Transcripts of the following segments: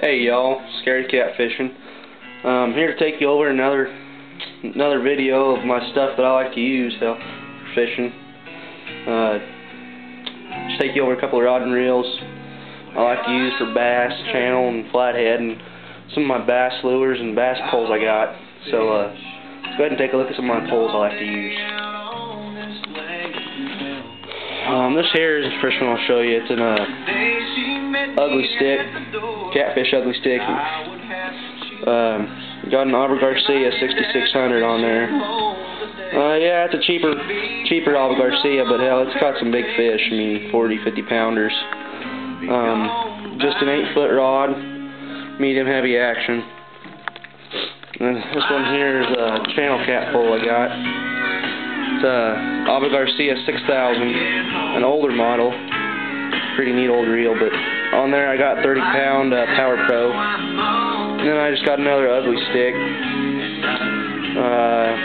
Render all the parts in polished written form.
Hey y'all, Scared Cat Fishing. I'm here to take you over another video of my stuff that I like to use for fishing. Just take you over a couple of rod and reels I like to use for bass, channel, and flathead, and some of my bass lures and bass poles I got. So let's go ahead and take a look at some of my poles I like to use. This here is the first one I'll show you. It's an ugly stick, catfish ugly stick. Got an Auber Garcia 6600 on there. Yeah, it's a cheaper Auber Garcia, but hell, it's got some big fish. I mean, 40-50 pounders. Just an 8-foot rod, medium heavy action. And this one here is a channel cat pole I got. It's a Auber Garcia 6000, an older model. Pretty neat old reel, but on there I got 30-pound Power Pro. And then I just got another ugly stick.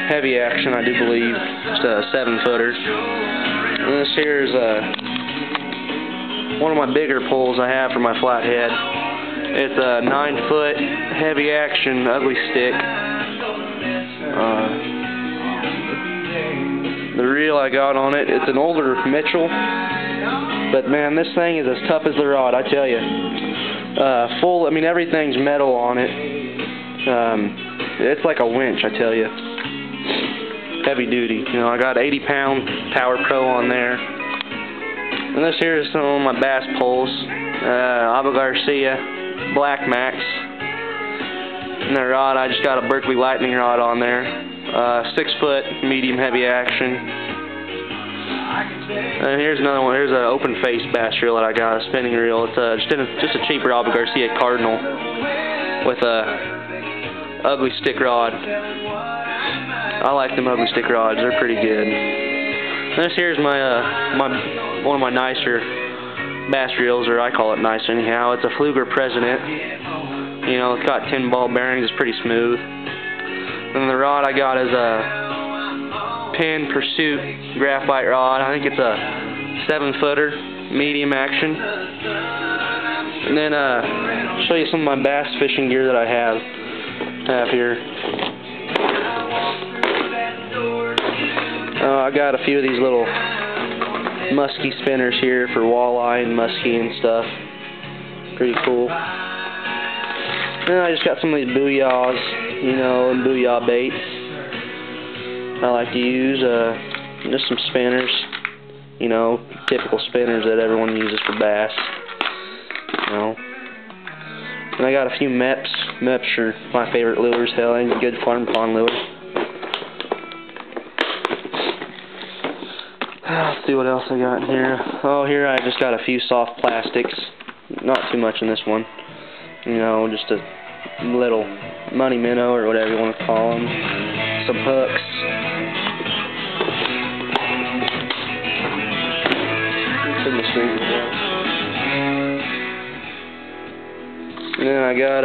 Heavy action, I do believe. Just a 7-footer. And this here is one of my bigger poles I have for my flathead. It's a 9-foot heavy action ugly stick. The reel I got on it, it's an older Mitchell, but man, this thing is as tough as the rod, I tell you. I mean, everything's metal on it. It's like a winch, I tell you. Heavy duty. You know, I got 80-pound Power Pro on there. And this here is some of my bass poles. Auber Garcia Black Max. And the rod, I just got a Berkeley Lightning rod on there. 6-foot medium heavy action. And here's another one. Here's an open face bass reel that I got, a spinning reel. It's just a cheaper Auber Garcia Cardinal with a ugly stick rod. I like them ugly stick rods. They're pretty good. This here's my one of my nicer bass reels, or I call it nice anyhow. It's a Fluger President. You know, it's got 10 ball bearings. It's pretty smooth. And the rod I got is a Penn Pursuit graphite rod. I think it's a 7-footer, medium action. And then I'll show you some of my bass fishing gear that I have here. I got a few of these little musky spinners here for walleye and muskie and stuff. Pretty cool. And I just got some of these booyahs, you know, and booyah baits I like to use. Just some spinners, you know, typical spinners that everyone uses for bass, you know. And I got a few MEPs. MEPs are my favorite lures. Hell, ain't good farm pond lure. Let's see what else I got in here. Oh, here I just got a few soft plastics. Not too much in this one. You know, just a little money minnow or whatever you want to call them. Some hooks. And then I got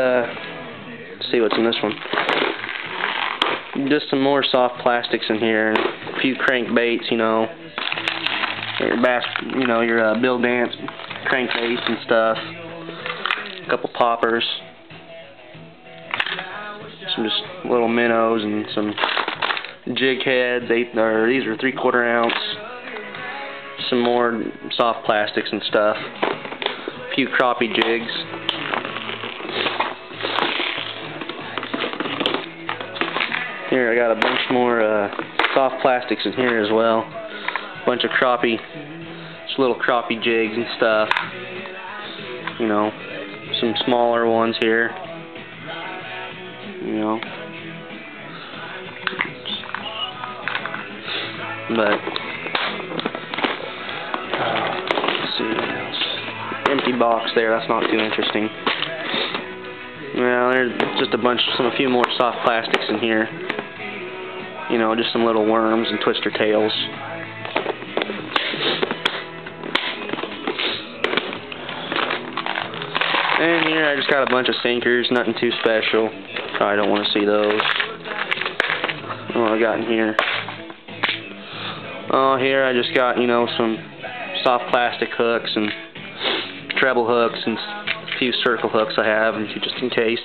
let's see what's in this one. Just some more soft plastics in here, and a few crankbaits, you know, your bass, you know, your Bill Dance crankbaits and stuff. A couple poppers, some just little minnows, and some jig heads. These are 3/4 ounce. Some more soft plastics and stuff. A few crappie jigs. Here I got a bunch more soft plastics in here as well. A bunch of crappie, just little crappie jigs and stuff. You know, some smaller ones here. You know, but let's see what else. Empty box there. That's not too interesting. Well, there's just a few more soft plastics in here. You know, just some little worms and twister tails. And here I just got a bunch of sinkers, nothing too special. Probably don't want to see those. What I got in here? Oh, here I just got, you know, some soft plastic hooks and treble hooks and few circle hooks I have, just in case.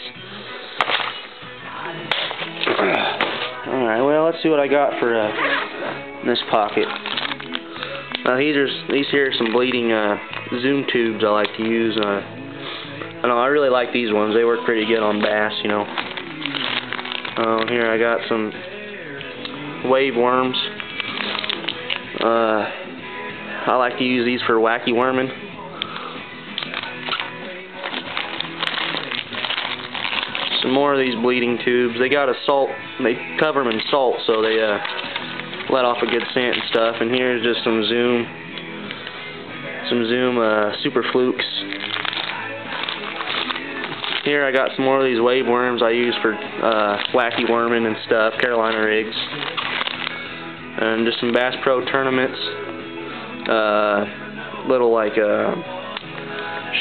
Alright, well, let's see what I got for in this pocket. Now these here are some bleeding zoom tubes I like to use. I know I really like these ones. They work pretty good on bass, you know. Here I got some wave worms. I like to use these for wacky worming. Some more of these bleeding tubes. They got a salt. They cover them in salt, so they let off a good scent and stuff. And here's just some zoom super flukes. Here I got some more of these wave worms I use for wacky worming and stuff, Carolina rigs. And just some Bass Pro tournaments. Little like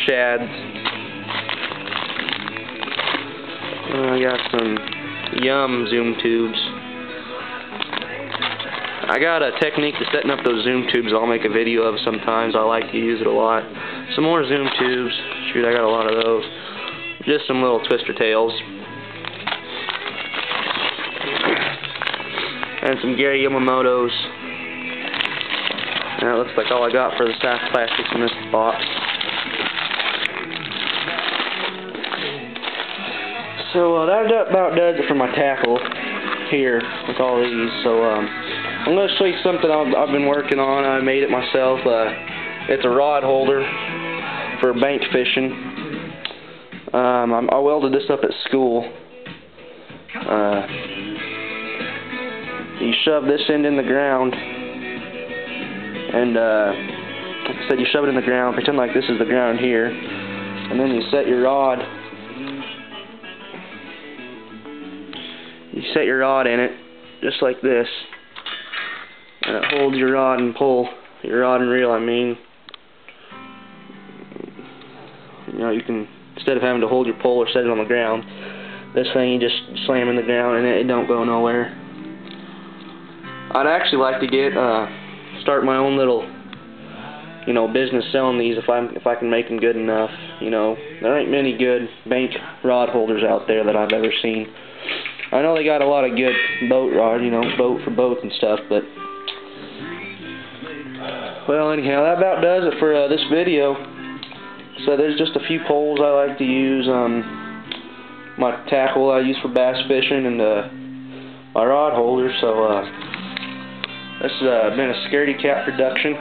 shads. I got some Yum zoom tubes. I got a technique to setting up those zoom tubes I'll make a video of sometimes. I like to use it a lot. Some more zoom tubes. Shoot, I got a lot of those. Just some little twister tails. And some Gary Yamamoto's. And that looks like all I got for the soft plastics in this box. So that about does it for my tackle here with all these. So I'm going to show you something I've been working on. I made it myself. It's a rod holder for bank fishing. I welded this up at school. You shove this end in the ground, and like I said, you shove it in the ground, pretend like this is the ground here, and then you set your rod. You set your rod in it, just like this, and it holds your rod and reel, I mean. You know, you can, instead of having to hold your pole or set it on the ground, this thing you just slam in the ground and it don't go nowhere. I'd actually like to start my own little, you know, business selling these if I can make them good enough. You know, there ain't many good bank rod holders out there that I've ever seen. I know they got a lot of good boat rod, you know, boat for boats and stuff, but well, anyhow, that about does it for this video. So there's just a few poles I like to use. My tackle I use for bass fishing, and my rod holder. So this has been a Scaredy Cat production.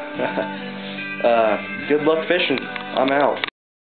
Good luck fishing. I'm out.